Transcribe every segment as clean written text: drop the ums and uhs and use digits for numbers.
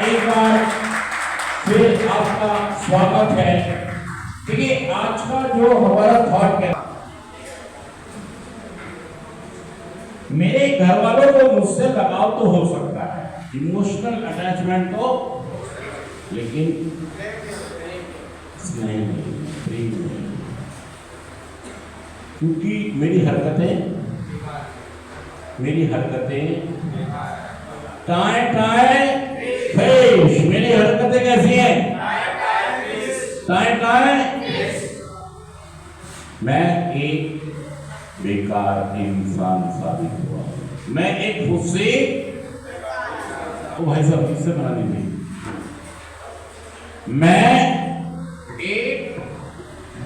एक बार फिर आपका स्वागत है। देखिए आज का जो हमारा थॉट है, मेरे घर वालों को मुझसे लगाव तो हो सकता है, इमोशनल अटैचमेंट तो, लेकिन स्नेह नहीं, प्रेम नहीं, क्योंकि मेरी हरकतें टाए टाए फिश, मेरी हरकतें कैसी हैं? Tie tie. मैं एक बेकार इंसान साबित हुआ, मैं एक खुद से भाई साहब किससे बना दी, मैं एक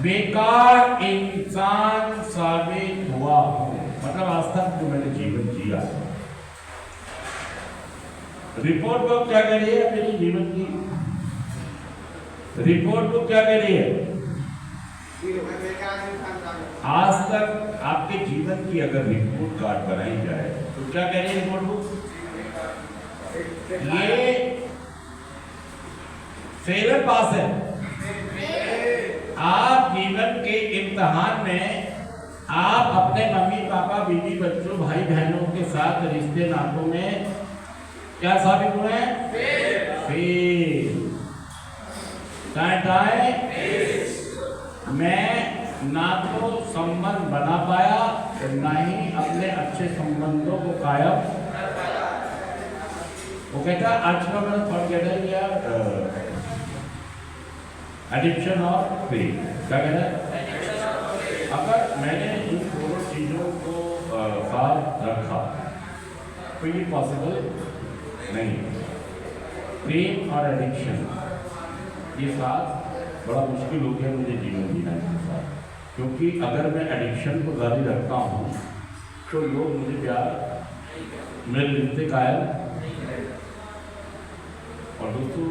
बेकार इंसान साबित हुआ हूं। मतलब आज तक जो मैंने जीवन जिया है, रिपोर्ट बुक क्या कह रही है? मेरी जीवन की रिपोर्ट बुक क्या कह रही है? आज तक आपके जीवन की अगर रिपोर्ट कार्ड बनाई जाए तो क्या कह रही है रिपोर्ट बुक? ये फेल पास है। आप जीवन के इम्तिहान में आप अपने मम्मी पापा बीवी बच्चों भाई बहनों के साथ रिश्ते नातों में क्या साबित हुए हैं? फेल। मैं ना तो संबंध बना पाया और ना ही अपने अच्छे संबंधों को कायम। वो कहता आज का मेरा थॉट कहता है यार एडिक्शन और फेल। क्या कहता है? अगर मैंने इन दोनों चीजों को साथ रखा तो ये पॉसिबल नहीं। प्रेम और एडिक्शन ये साथ बड़ा मुश्किल हो गया मुझे जीवन जीना के साथ, क्योंकि अगर मैं एडिक्शन को जारी रखता हूँ तो लोग मुझे प्यार मेरे रिश्ते कायम। और दोस्तों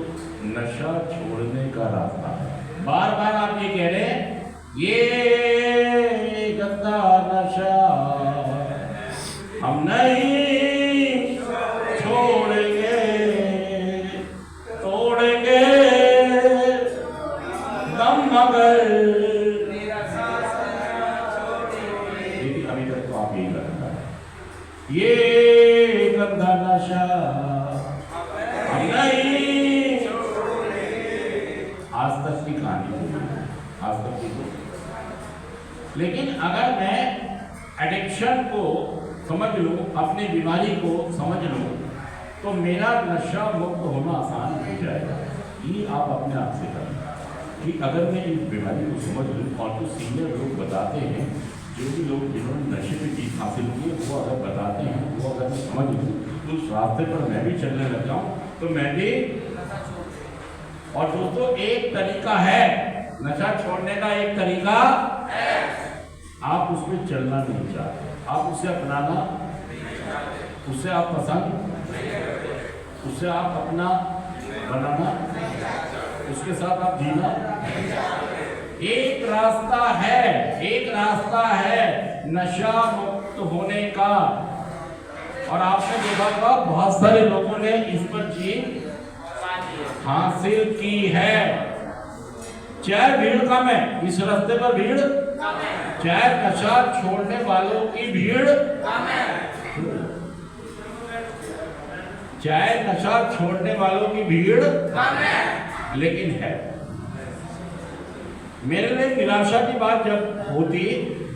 नशा छोड़ने का रास्ता है। बार बार आप ये कह रहे हैं ये गंदा नशा हम नहीं छोड़ेंगे, तोड़ेंगे दम मगर। लेकिन अभी तक तो आप यही लगता है ये गंदा नशा हम नहीं। आज तक की कहानी, आज तक की। लेकिन अगर मैं एडिक्शन को समझ लूं, अपनी बीमारी को समझ लूं, तो मेरा नशा मुक्त होना आसान हो जाएगा। ये आप अपने आप से करें कि अगर मैं इस बीमारी को समझ लूं, और तो सीनियर लोग बताते हैं, जो भी लोग जिन्होंने नशे में जीत हासिल की है वो अगर बताते हैं, वो अगर मैं समझ लूँ तो उस रास्ते पर मैं भी चलने लग जाऊँ तो मैं भी। और दोस्तों एक तरीका है नशा छोड़ने का, एक तरीका है। आप उसमें चलना नहीं चाहते, आप उसे अपनाना, उसे आप पसंद, उसे आप अपना बनाना, उसके साथ आप जीना। एक रास्ता है, एक रास्ता है नशा मुक्त होने का। और आपने देखा होगा बहुत सारे लोगों ने इस पर जीत हासिल की है। चाहे भीड़ कम है, इस रास्ते पर भीड़ कम है, चाहे नशा छोड़ने वालों की भीड़ कम है, चाहे नशा छोड़ने वालों की भीड़ कम है, लेकिन है। मेरे लिए निराशा की बात जब होती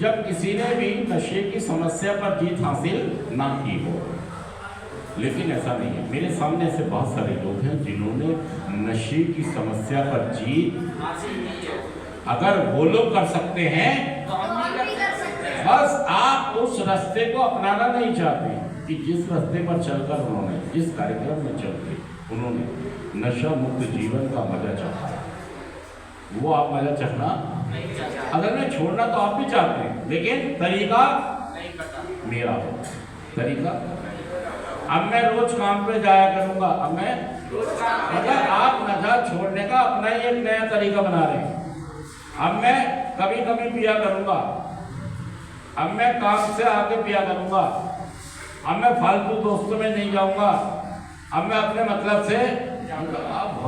जब किसी ने भी नशे की समस्या पर जीत हासिल ना की हो, लेकिन ऐसा नहीं है। मेरे सामने ऐसे बहुत सारे लोग हैं जिन्होंने नशे की समस्या पर जीत हासिल की है। अगर वो लोग कर सकते हैं तो हम भी कर सकते हैं। बस आप उस रास्ते को अपनाना नहीं चाहते कि जिस रास्ते पर चलकर उन्होंने, जिस कार्यक्रम में चलकर उन्होंने नशा मुक्त जीवन का मजा चाहा, वो आप मजा चाहना नहीं चाहते। अगर मैं छोड़ना तो आप भी चाहते हैं, लेकिन तरीका नहीं पता मेरा हो। तरीका अब मैं रोज काम पे जाया करूंगा, अब मैं मतलब आप नशा छोड़ने का अपना ही एक नया तरीका बना रहे हैं। अब मैं कभी कभी पिया करूंगा, अब मैं काम से आके पिया करूंगा, अब मैं फालतू दोस्तों में नहीं जाऊंगा, अब मैं अपने मतलब से मतलब आप